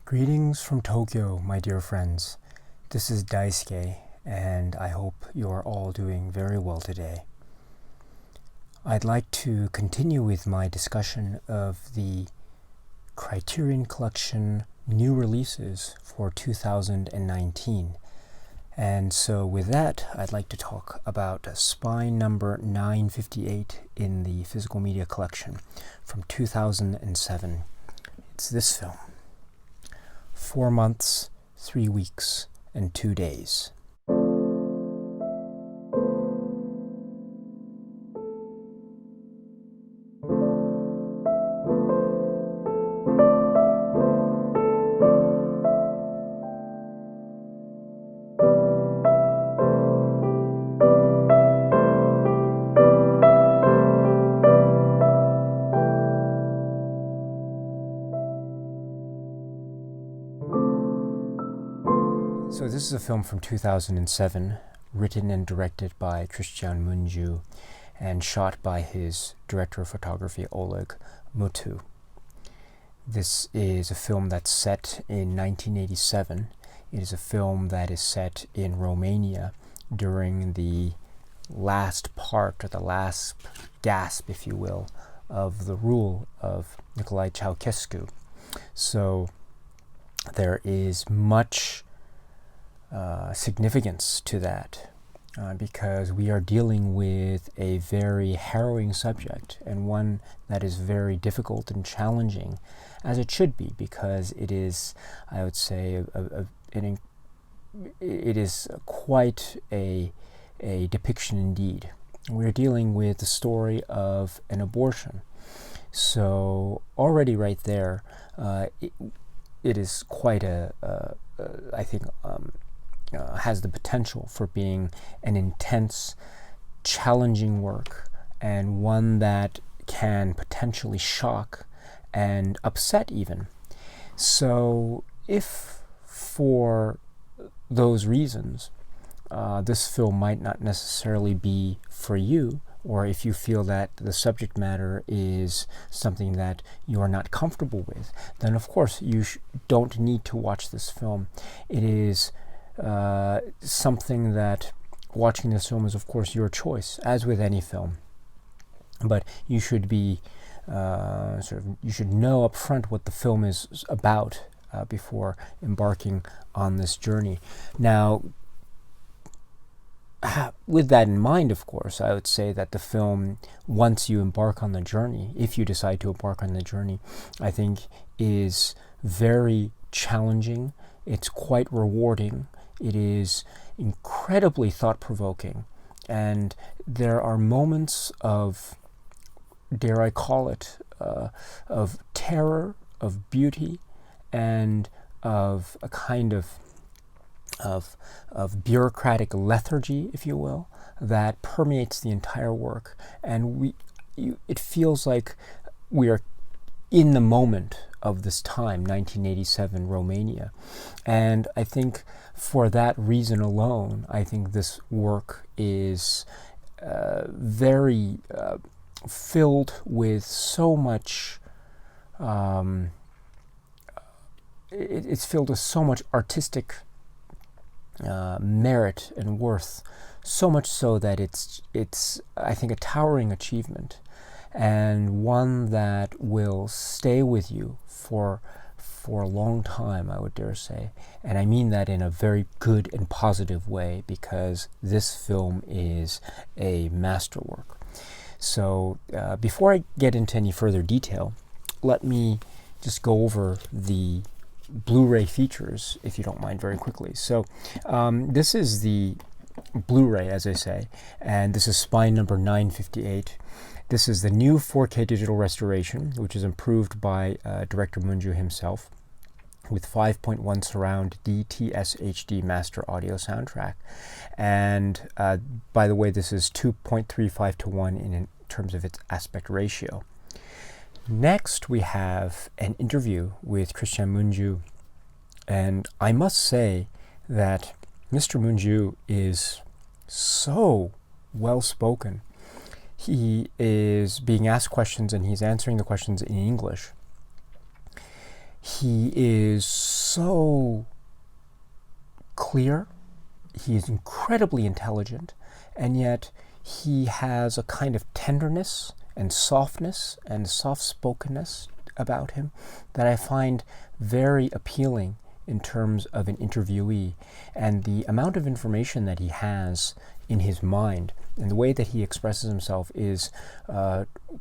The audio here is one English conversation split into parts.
Greetings from Tokyo, my dear friends. This is Daisuke, and I hope you are all doing very well today. I'd like to continue with my discussion of the Criterion Collection new releases for 2019. And so with that, I'd like to talk about spine number 958 in the physical media collection from 2007. It's this film. 4 months, 3 weeks, and 2 days. So this is a film from 2007, written and directed by Criterion Munju, and shot by his director of photography, Oleg Mutu. This is a film that's set in 1987. It is a film that is set in Romania during the last part, or the last gasp, if you will, of the rule of Nicolae Ceausescu. So there is much significance to that because we are dealing with a very harrowing subject, and one that is very difficult and challenging, as it should be, because it is, I would say, it is quite a depiction indeed. We're dealing with the story of an abortion. So already right there, it is quite I think, has the potential for being an intense, challenging work, and one that can potentially shock and upset even. So if for those reasons this film might not necessarily be for you, or if you feel that the subject matter is something that you are not comfortable with, then of course you don't need to watch this film. It is something that watching this film is, of course, your choice, as with any film. But you should be you should know up front what the film is about before embarking on this journey. Now, with that in mind, of course, I would say that the film, once you embark on the journey, if you decide to embark on the journey, I think is very challenging. It's quite rewarding. It is incredibly thought-provoking. And there are moments of, dare I call it, of terror, of beauty, and of a kind of bureaucratic lethargy, if you will, that permeates the entire work. And it feels like we are in the moment of this time, 1987 Romania. And I think for that reason alone, I think this work is very filled with so much, it's filled with so much artistic merit and worth, so much so that it's I think a towering achievement, and one that will stay with you for a long time, I would dare say. And I mean that in a very good and positive way, because this film is a masterwork. So before I get into any further detail, let me just go over the Blu-ray features, if you don't mind, very quickly. So this is the Blu-ray, as I say, and this is spine number 958. This is the new 4K digital restoration, which is improved by director Munju himself, with 5.1 surround DTS HD master audio soundtrack. And by the way, this is 2.35 to 1 in terms of its aspect ratio. Next, we have an interview with Criterion Munju, and I must say that Mr. Munju is so well-spoken. He is being asked questions, and he's answering the questions in English. He is so clear, he is incredibly intelligent, and yet he has a kind of tenderness and softness and soft-spokenness about him that I find very appealing in terms of an interviewee, and the amount of information that he has in his mind and the way that he expresses himself is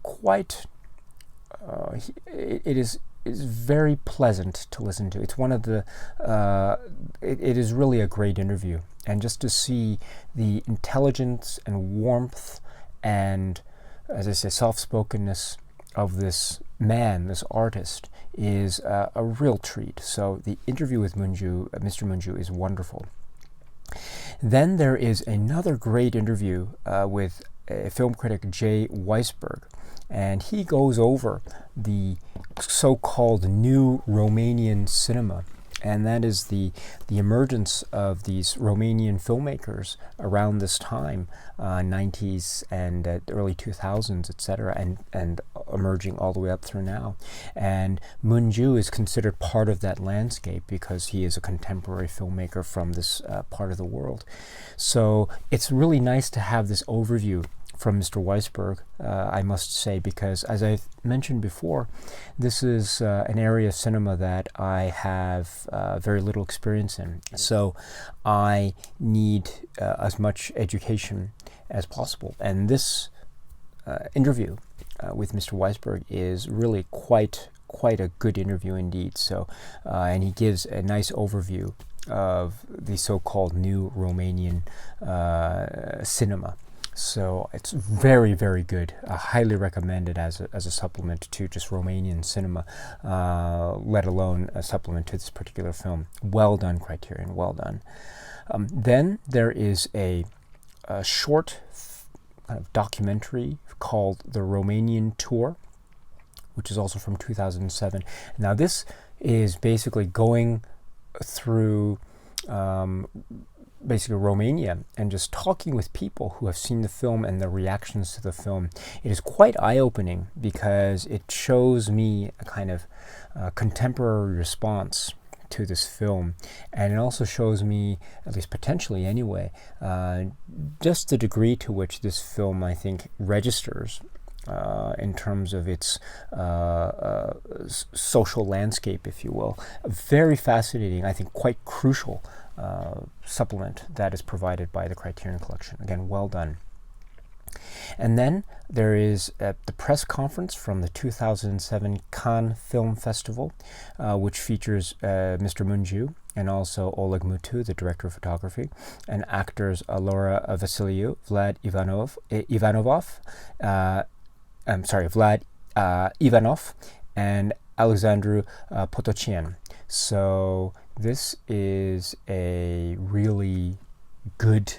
quite it is very pleasant to listen to. It's one of the it is really a great interview, and just to see the intelligence and warmth and, as I say, soft-spokenness of this man, this artist, is a real treat. So the interview with Mr. Munju is wonderful. Then there is another great interview with film critic Jay Weisberg, and he goes over the so-called new Romanian cinema, and that is the emergence of these Romanian filmmakers around this time, 90s and early 2000s, etc., and emerging all the way up through now. And Munju is considered part of that landscape because he is a contemporary filmmaker from this part of the world. So it's really nice to have this overview from Mr. Weisberg, I must say, because as I've mentioned before, this is an area of cinema that I have very little experience in. So I need as much education as possible. And this interview with Mr. Weisberg is really quite a good interview indeed. So, and he gives a nice overview of the so-called new Romanian cinema. So it's very, very good. I highly recommend it as a supplement to just Romanian cinema, let alone a supplement to this particular film. Well done, Criterion, well done. Then there is a short kind of documentary called The Romanian Tour, which is also from 2007. Now this is basically going through basically Romania and just talking with people who have seen the film and their reactions to the film. It is quite eye-opening because it shows me a kind of contemporary response to this film, and it also shows me, at least potentially anyway, just the degree to which this film, I think, registers in terms of its social landscape, if you will. A very fascinating, I think quite crucial supplement that is provided by the Criterion Collection. Again, well done. And then there is the press conference from the 2007 Cannes Film Festival, which features Mr. Munju and also Oleg Mutu, the director of photography, and actors Laura Vasiliou, Vlad Ivanov, and Alexandru Potocyan. So this is a really good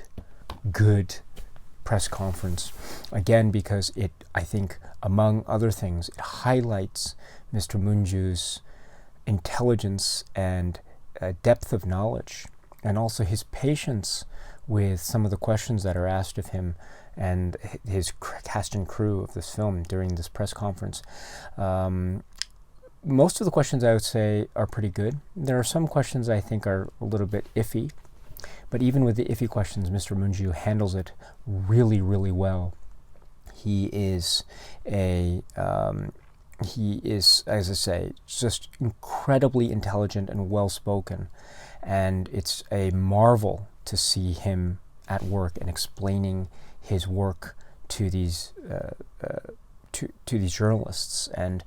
press conference, again, because it, I think, among other things, it highlights Mr. Munju's intelligence and depth of knowledge, and also his patience with some of the questions that are asked of him and his cast and crew of this film during this press conference. Most of the questions, I would say, are pretty good. There are some questions I think are a little bit iffy, but even with the iffy questions, Mr. Munju handles it really, really well. He is, as I say, just incredibly intelligent and well-spoken, and it's a marvel to see him at work and explaining his work to these to these journalists, and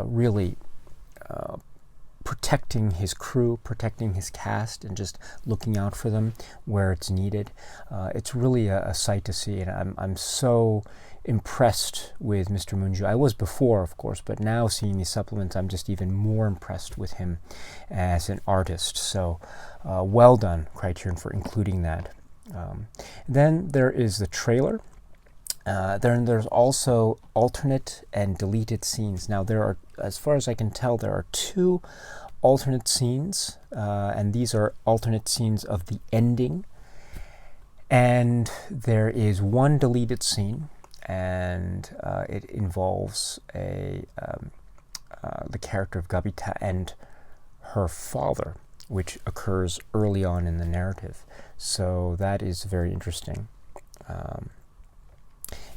really protecting his crew, protecting his cast, and just looking out for them where it's needed. It's really a sight to see, and I'm so impressed with Mr. Munju. I was before, of course, but now seeing these supplements, I'm just even more impressed with him as an artist. So well done, Criterion, for including that. Then there is the trailer. Then there's also alternate and deleted scenes. Now there are, as far as I can tell, there are 2 alternate scenes, and these are alternate scenes of the ending. And there is 1 deleted scene, and it involves the character of Gabita and her father, which occurs early on in the narrative. So that is very interesting.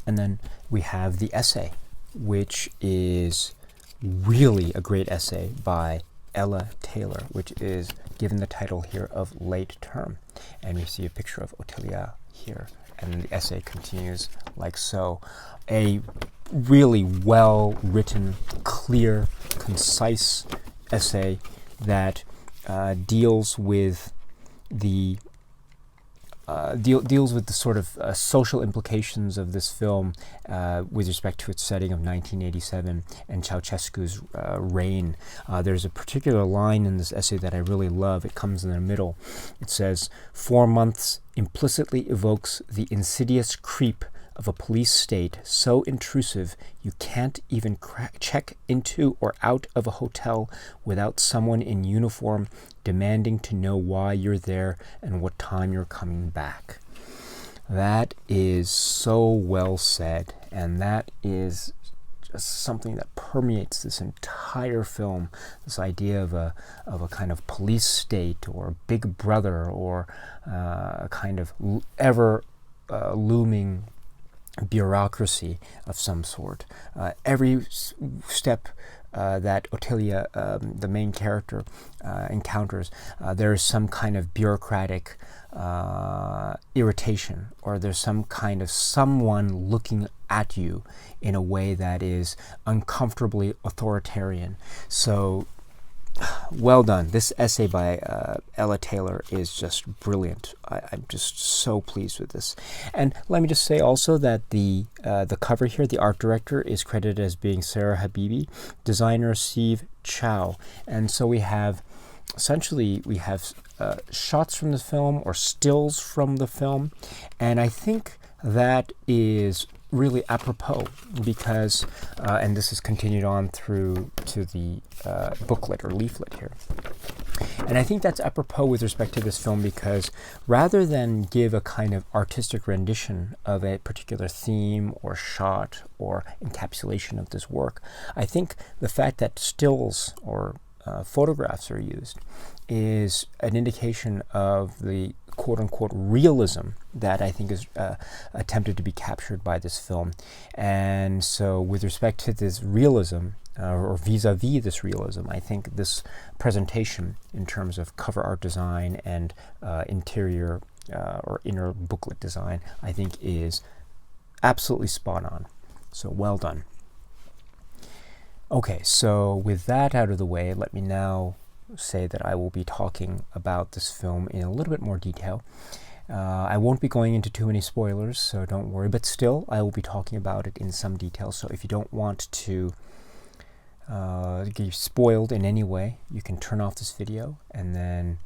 And then we have the essay, which is really a great essay by Ella Taylor, which is given the title here of Late Term. And we see a picture of Otelia here. And the essay continues like so. A really well-written, clear, concise essay that deals with the sort of social implications of this film with respect to its setting of 1987 and Ceausescu's reign. There's a particular line in this essay that I really love. It comes in the middle. It says, 4 months implicitly evokes the insidious creep of a police state so intrusive you can't even check into or out of a hotel without someone in uniform demanding to know why you're there and what time you're coming back. That is so well said, and that is just something that permeates this entire film, this idea of a kind of police state or big brother or a kind of ever looming bureaucracy of some sort. Every step that Otelia, the main character, encounters, there is some kind of bureaucratic irritation, or there's some kind of someone looking at you in a way that is uncomfortably authoritarian. So well done. This essay by Ella Taylor is just brilliant. I'm just so pleased with this. And let me just say also that the cover here, the art director, is credited as being Sarah Habibi, designer Steve Chow. And so we have, essentially, we have shots from the film or stills from the film. And I think that is really apropos because, and this is continued on through to the booklet or leaflet here. And I think that's apropos with respect to this film because rather than give a kind of artistic rendition of a particular theme or shot or encapsulation of this work, I think the fact that stills or photographs are used is an indication of the quote-unquote realism that I think is attempted to be captured by this film. And so with respect to this realism, or vis-a-vis this realism, I think this presentation in terms of cover art design and interior or inner booklet design, I think is absolutely spot on. So well done. Okay, so with that out of the way, let me now say that I will be talking about this film in a little bit more detail. I won't be going into too many spoilers, so don't worry, but still I will be talking about it in some detail. So if you don't want to get spoiled in any way, you can turn off this video and then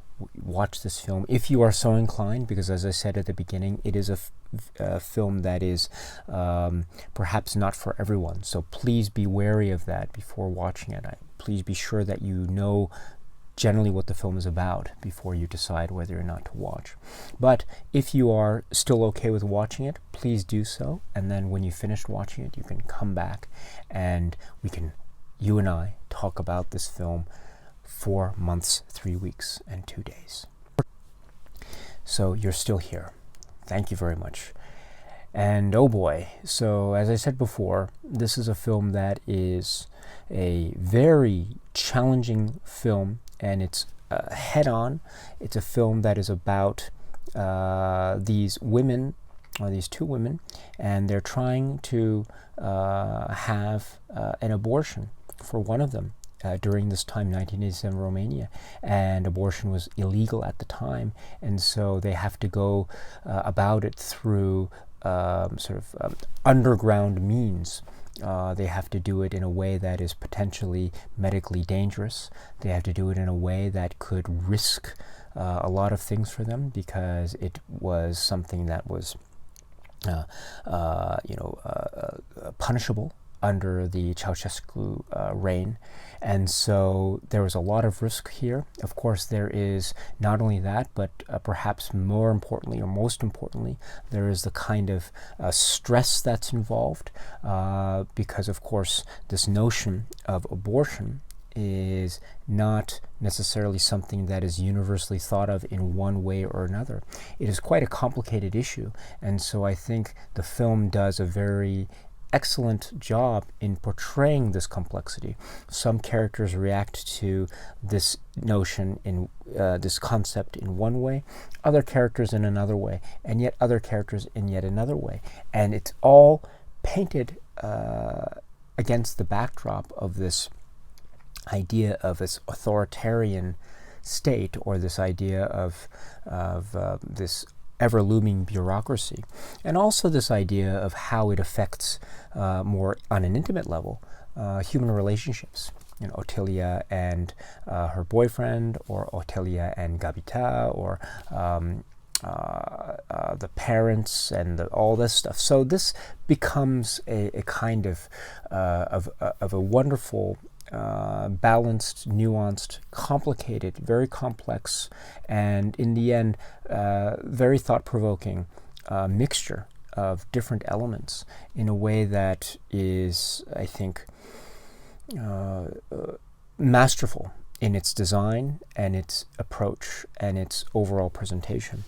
watch this film if you are so inclined, because as I said at the beginning, it is a film that is perhaps not for everyone. So please be wary of that before watching it. Please be sure that you know generally what the film is about before you decide whether or not to watch. But if you are still okay with watching it, please do so. And then when you finish watching it, you can come back and you and I, talk about this film 4 months, 3 weeks, and 2 days. So you're still here. Thank you very much. And oh boy, so as I said before, this is a film that is a very challenging film, and it's head-on. It's a film that is about these women, or these two women, and they're trying to have an abortion for one of them during this time, 1987 Romania, and abortion was illegal at the time, and so they have to go about it through underground means. They have to do it in a way that is potentially medically dangerous. They have to do it in a way that could risk a lot of things for them, because it was something that was punishable under the Ceausescu reign. And so there was a lot of risk here. Of course, there is not only that, but perhaps more importantly, or most importantly, there is the kind of stress that's involved, because of course this notion of abortion is not necessarily something that is universally thought of in one way or another. It is quite a complicated issue, and so I think the film does a very excellent job in portraying this complexity. Some characters react to this notion in this concept in one way, other characters in another way, and yet other characters in yet another way, and it's all painted against the backdrop of this idea of this authoritarian state, or this idea of this ever-looming bureaucracy, and also this idea of how it affects more on an intimate level human relationships. You know, Ottilia and her boyfriend, or Ottilia and Gabita, or the parents, and all this stuff. So this becomes a kind of a wonderful, balanced, nuanced, complicated, very complex, and in the end, very thought-provoking mixture of different elements in a way that is, I think, masterful in its design and its approach and its overall presentation.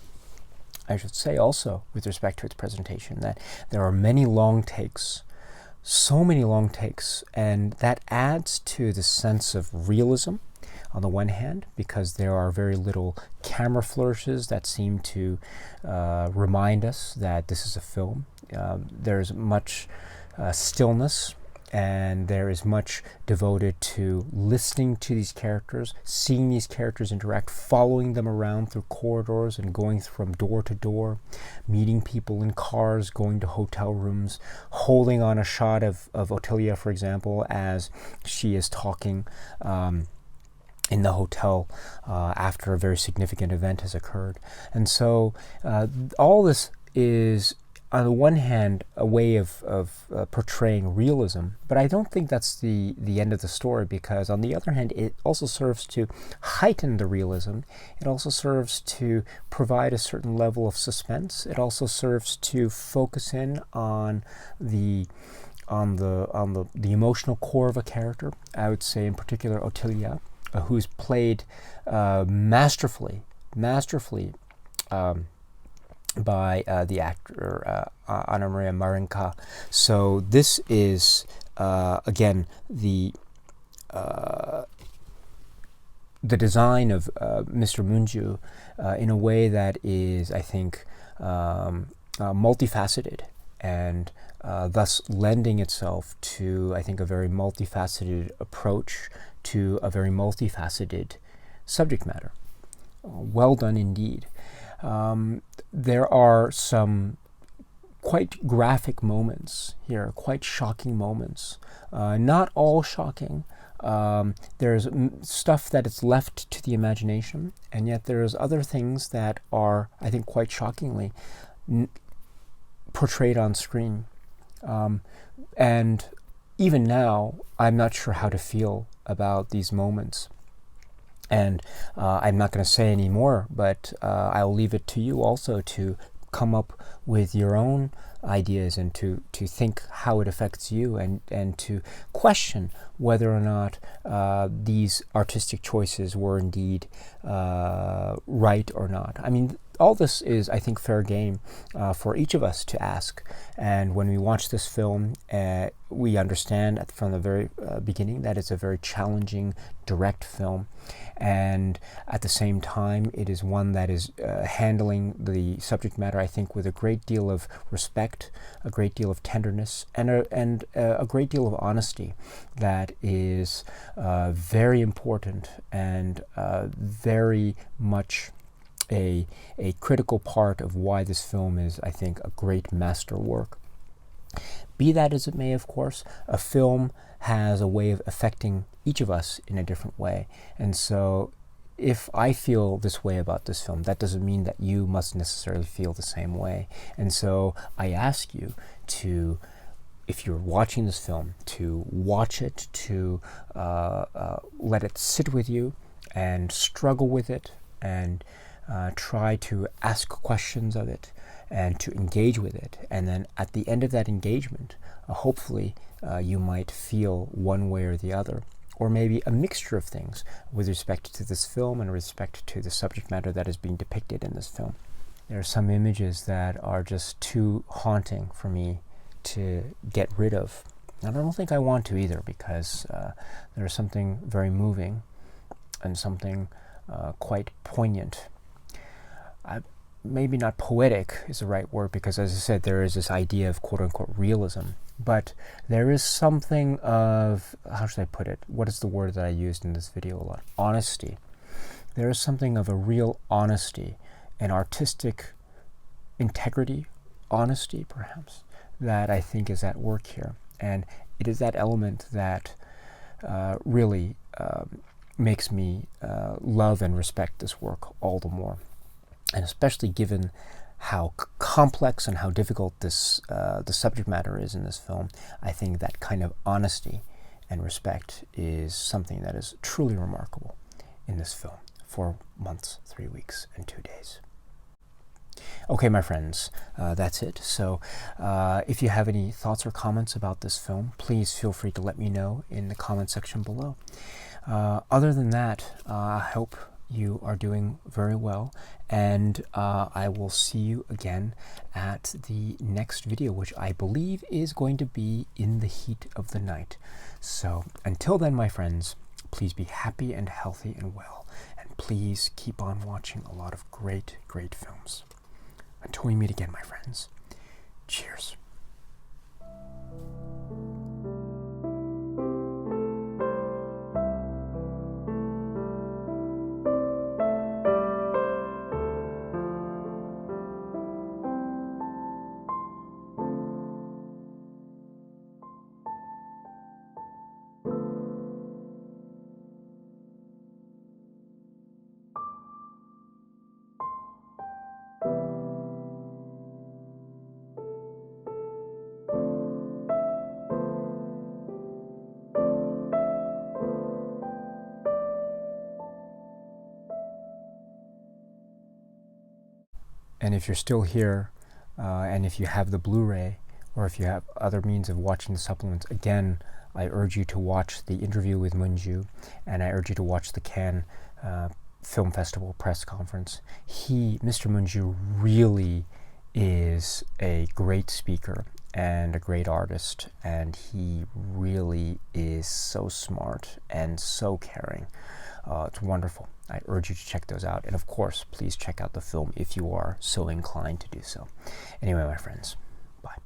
I should say also, with respect to its presentation, that there are many long takes, so many long takes, and that adds to the sense of realism on the one hand, because there are very little camera flourishes that seem to remind us that this is a film. There's much stillness, and there is much devoted to listening to these characters, seeing these characters interact, following them around through corridors and going from door to door, meeting people in cars, going to hotel rooms, holding on a shot of Ottilia, for example, as she is talking in the hotel after a very significant event has occurred. And so all this is, on the one hand, a way of portraying realism, but I don't think that's the end of the story, because on the other hand, it also serves to heighten the realism. It also serves to provide a certain level of suspense. It also serves to focus in on the emotional core of a character. I would say in particular Ottilia, who's played masterfully by the actor Anna Maria Marinka. So this is again the design of Mr. Munju in a way that is, I think, multifaceted, and thus lending itself to, I think, a very multifaceted approach to a very multifaceted subject matter. Well done indeed. There are some quite graphic moments here, quite shocking moments. Not all shocking. There's stuff that is left to the imagination, and yet there's other things that are, I think, quite shockingly portrayed on screen. And even now, I'm not sure how to feel about these moments. And I'm not going to say any more, but I'll leave it to you also to come up with your own ideas and to think how it affects you, and to question whether or not these artistic choices were indeed right or not. I mean, all this is, I think, fair game for each of us to ask. And when we watch this film, we understand from the very beginning that it's a very challenging, direct film. And at the same time, it is one that is handling the subject matter, I think, with a great deal of respect, a great deal of tenderness, and a great deal of honesty that is very important and very much a critical part of why this film is, I think, a great masterwork. Be that as it may, of course, a film has a way of affecting each of us in a different way. And so if I feel this way about this film, that doesn't mean that you must necessarily feel the same way. And so I ask you to, if you're watching this film, to watch it, to let it sit with you and struggle with it, and try to ask questions of it and to engage with it. And then at the end of that engagement, hopefully you might feel one way or the other, or maybe a mixture of things with respect to this film and with respect to the subject matter that is being depicted in this film. There are some images that are just too haunting for me to get rid of. And I don't think I want to either, because there's something very moving and something quite poignant. Maybe not poetic is the right word, because as I said, there is this idea of quote-unquote realism, but there is something of, how should I put it? What is the word that I used in this video a lot? Honesty. There is something of a real honesty, an artistic integrity, honesty perhaps, that I think is at work here. And it is that element that really makes me love and respect this work all the more. And especially given how complex and how difficult this the subject matter is in this film, I think that kind of honesty and respect is something that is truly remarkable in this film. 4 months, 3 weeks, and 2 days. Okay, my friends, that's it. So if you have any thoughts or comments about this film, please feel free to let me know in the comment section below. Other than that, I hope you are doing very well, and I will see you again at the next video, which I believe is going to be in the heat of the night. So until then, my friends, please be happy and healthy and well, and please keep on watching a lot of great films. Until we meet again, my friends, cheers. And if you're still here, and if you have the Blu-ray, or if you have other means of watching the supplements, again, I urge you to watch the interview with Munju, and I urge you to watch the Cannes Film Festival press conference. Mr. Munju, really is a great speaker and a great artist, and he really is so smart and so caring. It's wonderful. I urge you to check those out. And of course, please check out the film if you are so inclined to do so. Anyway, my friends,